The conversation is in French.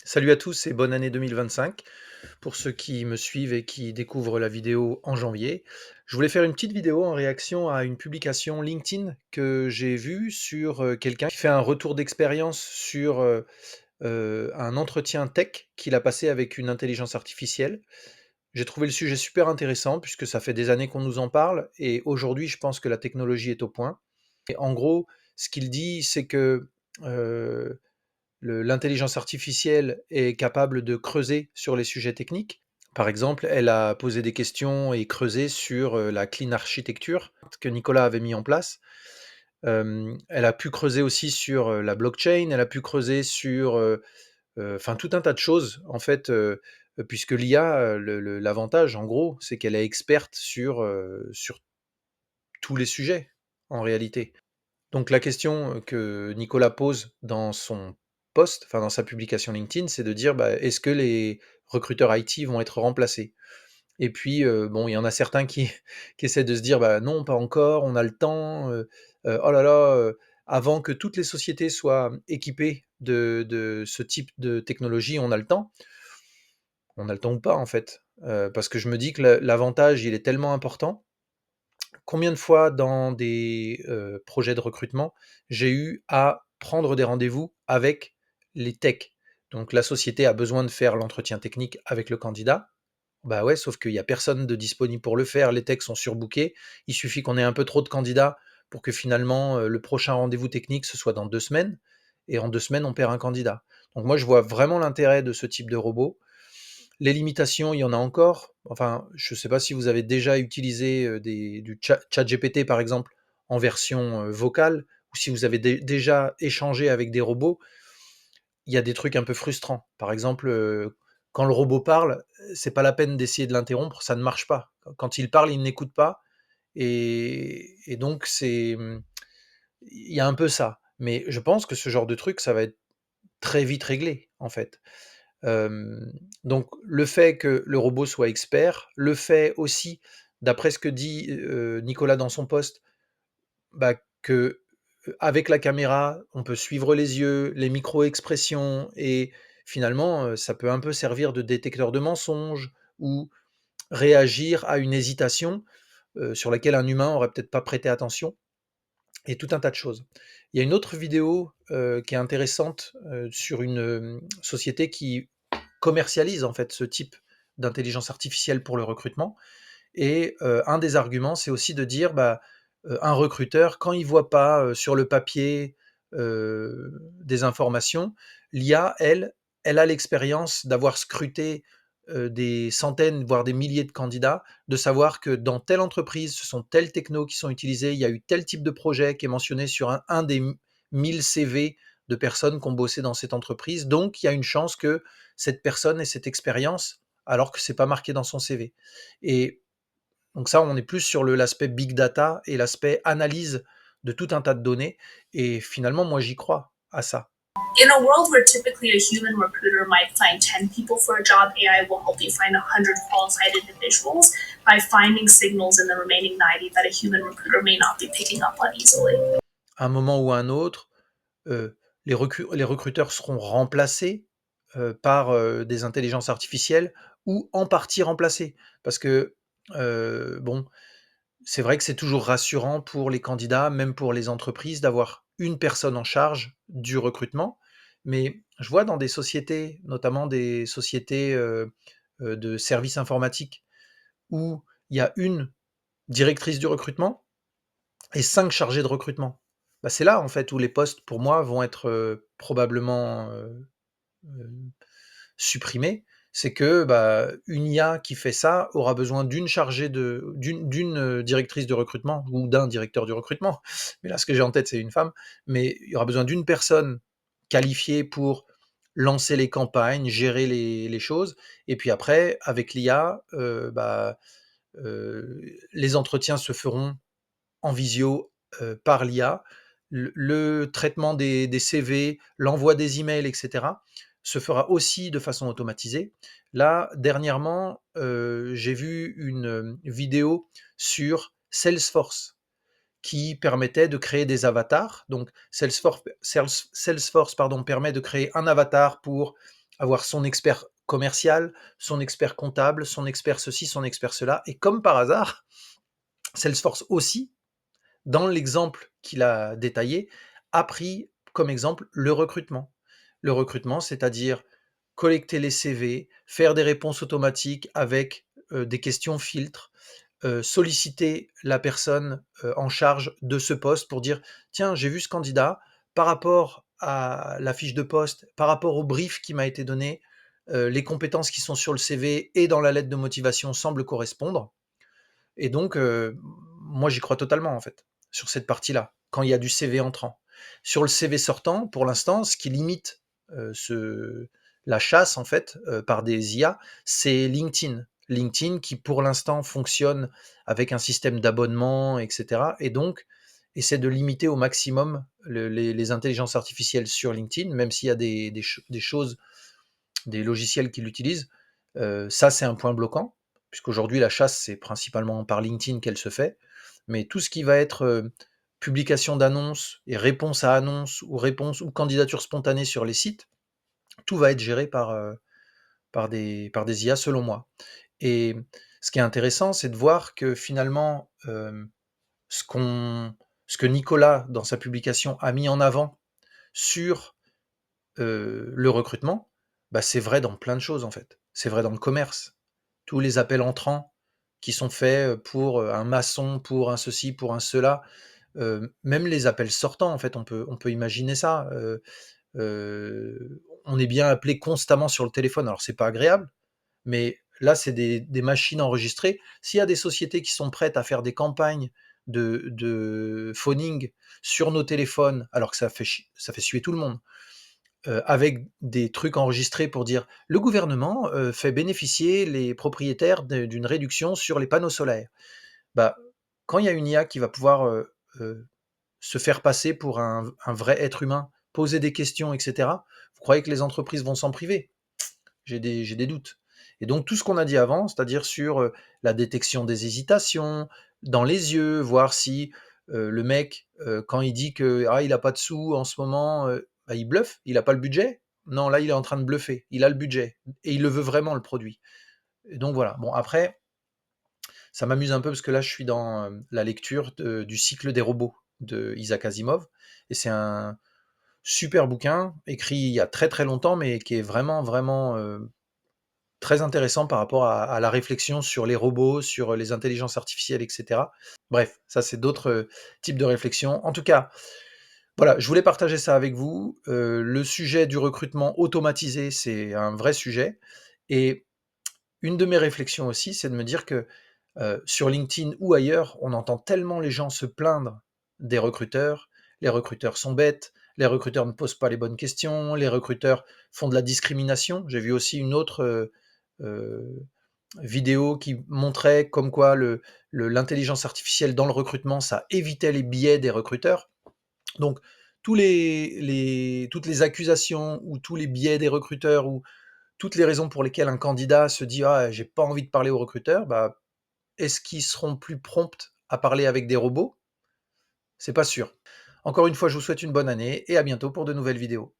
Salut à tous et bonne année 2025 pour ceux qui me suivent et qui découvrent la vidéo en janvier. Je voulais faire une petite vidéo en réaction à une publication LinkedIn que j'ai vue sur quelqu'un qui fait un retour d'expérience sur un entretien tech qu'il a passé avec une intelligence artificielle. J'ai trouvé le sujet super intéressant puisque ça fait des années qu'on nous en parle et aujourd'hui je pense que la technologie est au point. Et en gros, ce qu'il dit, c'est que euh, l'intelligence artificielle est capable de creuser sur les sujets techniques. Par exemple, elle a posé des questions et creusé sur la clean architecture que Nicolas avait mis en place. Elle a pu creuser aussi sur la blockchain, elle a pu creuser sur enfin tout un tas de choses, en fait, puisque l'IA, l'avantage, en gros, c'est qu'elle est experte sur tous les sujets, en réalité. Donc la question que Nicolas pose dans son post, enfin dans sa publication LinkedIn, c'est de dire bah, est-ce que les recruteurs IT vont être remplacés? Et puis bon, il y en a certains qui, qui essaient de se dire bah non, pas encore, on a le temps, oh là là, avant que toutes les sociétés soient équipées de ce type de technologie, on a le temps. On a le temps ou pas en fait. Parce que je me dis que l'avantage, il est tellement important. Combien de fois dans des, projets de recrutement, j'ai eu à prendre des rendez-vous avec les techs? Donc la société a besoin de faire l'entretien technique avec le candidat. Bah, ouais, sauf qu'il y a personne de disponible pour le faire, les techs sont surbookés. Il suffit qu'on ait un peu trop de candidats pour que finalement, le prochain rendez-vous technique, ce soit dans 2 semaines et en 2 semaines, on perd un candidat. Donc moi, je vois vraiment l'intérêt de ce type de robot. Les limitations, il y en a encore. Enfin, je ne sais pas si vous avez déjà utilisé du ChatGPT, par exemple, en version vocale, ou si vous avez déjà échangé avec des robots. Il y a des trucs un peu frustrants. Par exemple, quand le robot parle, c'est pas la peine d'essayer de l'interrompre, ça ne marche pas. Quand il parle, il n'écoute pas. Et donc, il y a un peu ça. Mais je pense que ce genre de truc, ça va être très vite réglé, en fait. Donc le fait que le robot soit expert, le fait aussi, d'après ce que dit, Nicolas dans son post, bah, que, avec la caméra, on peut suivre les yeux, les micro-expressions et finalement, ça peut un peu servir de détecteur de mensonges ou réagir à une hésitation, sur laquelle un humain aurait peut-être pas prêté attention et tout un tas de choses. Il y a une autre vidéo, qui est intéressante, sur une, société qui commercialise en fait ce type d'intelligence artificielle pour le recrutement. Et un des arguments, c'est aussi de dire, bah, un recruteur, quand il voit pas sur le papier des informations, l'IA, elle a l'expérience d'avoir scruté des centaines, voire des milliers de candidats, de savoir que dans telle entreprise, ce sont tels technos qui sont utilisés, il y a eu tel type de projet qui est mentionné sur un des 1000 CV de personnes qui ont bossé dans cette entreprise. Donc, il y a une chance que cette personne ait cette expérience alors que c'est pas marqué dans son CV. Et donc ça, on est plus sur l'aspect big data et l'aspect analyse de tout un tas de données. Et finalement, moi, j'y crois à ça. In a world where typically a human recruiter might find 10 people for a job, AI will help you find 100 qualified individuals by finding signals in the remaining 90 that a human recruiter may not be picking up on easily. À un moment ou à un autre, les recruteurs seront remplacés par des intelligences artificielles ou en partie remplacés. Parce que, bon, c'est vrai que c'est toujours rassurant pour les candidats, même pour les entreprises, d'avoir une personne en charge du recrutement. Mais je vois dans des sociétés, notamment des sociétés de services informatiques, où il y a une directrice du recrutement et 5 chargés de recrutement. Bah, c'est là, en fait, où les postes, pour moi, vont être probablement euh, supprimés. C'est que bah, une IA qui fait ça aura besoin d'une chargée d'une directrice de recrutement ou d'un directeur du recrutement. Mais là, ce que j'ai en tête, c'est une femme. Mais il y aura besoin d'une personne qualifiée pour lancer les campagnes, gérer les choses. Et puis après, avec l'IA, bah, les entretiens se feront en visio par l'IA. Le traitement des CV, l'envoi des emails, etc., se fera aussi de façon automatisée. Là, dernièrement, j'ai vu une vidéo sur Salesforce qui permettait de créer des avatars. Donc Salesforce pardon, permet de créer un avatar pour avoir son expert commercial, son expert comptable, son expert ceci, son expert cela. Et comme par hasard, Salesforce aussi, dans l'exemple qu'il a détaillé, a pris comme exemple le recrutement. Le recrutement, c'est-à-dire collecter les CV, faire des réponses automatiques avec des questions filtres, solliciter la personne en charge de ce poste pour dire tiens, j'ai vu ce candidat, par rapport à la fiche de poste, par rapport au brief qui m'a été donné, les compétences qui sont sur le CV et dans la lettre de motivation semblent correspondre. Et donc, moi, j'y crois totalement, en fait, sur cette partie-là, quand il y a du CV entrant. Sur le CV sortant, pour l'instant, ce qui limite la chasse, en fait, par des IA, c'est LinkedIn. LinkedIn qui, pour l'instant, fonctionne avec un système d'abonnement, etc. Et donc, essaie de limiter au maximum les intelligences artificielles sur LinkedIn, même s'il y a des choses, des logiciels qui l'utilisent. Ça, c'est un point bloquant, puisqu'aujourd'hui, la chasse, c'est principalement par LinkedIn qu'elle se fait. Mais tout ce qui va être publication d'annonces et réponse à annonces ou réponse ou candidature spontanée sur les sites, tout va être géré par des IA, selon moi. Et ce qui est intéressant, c'est de voir que finalement, ce, qu'on, ce que Nicolas, dans sa publication, a mis en avant sur le recrutement, bah, c'est vrai dans plein de choses en fait. C'est vrai dans le commerce. Tous les appels entrants qui sont faits pour un maçon, pour un ceci, pour un cela, même les appels sortants, en fait, on peut imaginer ça. On est bien appelé constamment sur le téléphone. Alors, c'est pas agréable, mais là, c'est des machines enregistrées. S'il y a des sociétés qui sont prêtes à faire des campagnes de phoning sur nos téléphones, alors que ça fait suer tout le monde, avec des trucs enregistrés pour dire le gouvernement fait bénéficier les propriétaires d'une réduction sur les panneaux solaires. Bah, quand il y a une IA qui va pouvoir se faire passer pour un vrai être humain, poser des questions, etc., vous croyez que les entreprises vont s'en priver? J'ai des doutes. Et donc tout ce qu'on a dit avant, c'est-à-dire sur la détection des hésitations, dans les yeux, voir si le mec, quand il dit que il a pas de sous en ce moment, bah, il bluffe, il a pas le budget. Non, là il est en train de bluffer, il a le budget et il le veut vraiment le produit. Et donc voilà. Bon après, ça m'amuse un peu parce que là je suis dans la lecture du cycle des robots de Isaac Asimov et c'est un super bouquin écrit il y a très très longtemps mais qui est vraiment vraiment très intéressant par rapport à la réflexion sur les robots, sur les intelligences artificielles, etc. Bref, ça c'est d'autres types de réflexions. En tout cas, voilà, je voulais partager ça avec vous. Le sujet du recrutement automatisé, c'est un vrai sujet. Et une de mes réflexions aussi, c'est de me dire que sur LinkedIn ou ailleurs, on entend tellement les gens se plaindre des recruteurs. Les recruteurs sont bêtes, les recruteurs ne posent pas les bonnes questions, les recruteurs font de la discrimination. J'ai vu aussi une autre vidéo qui montrait comme quoi l'intelligence artificielle dans le recrutement, ça évitait les biais des recruteurs. Donc, toutes les accusations ou tous les biais des recruteurs ou toutes les raisons pour lesquelles un candidat se dit ah j'ai pas envie de parler aux recruteurs, bah, est-ce qu'ils seront plus prompts à parler avec des robots? C'est pas sûr. Encore une fois, je vous souhaite une bonne année et à bientôt pour de nouvelles vidéos.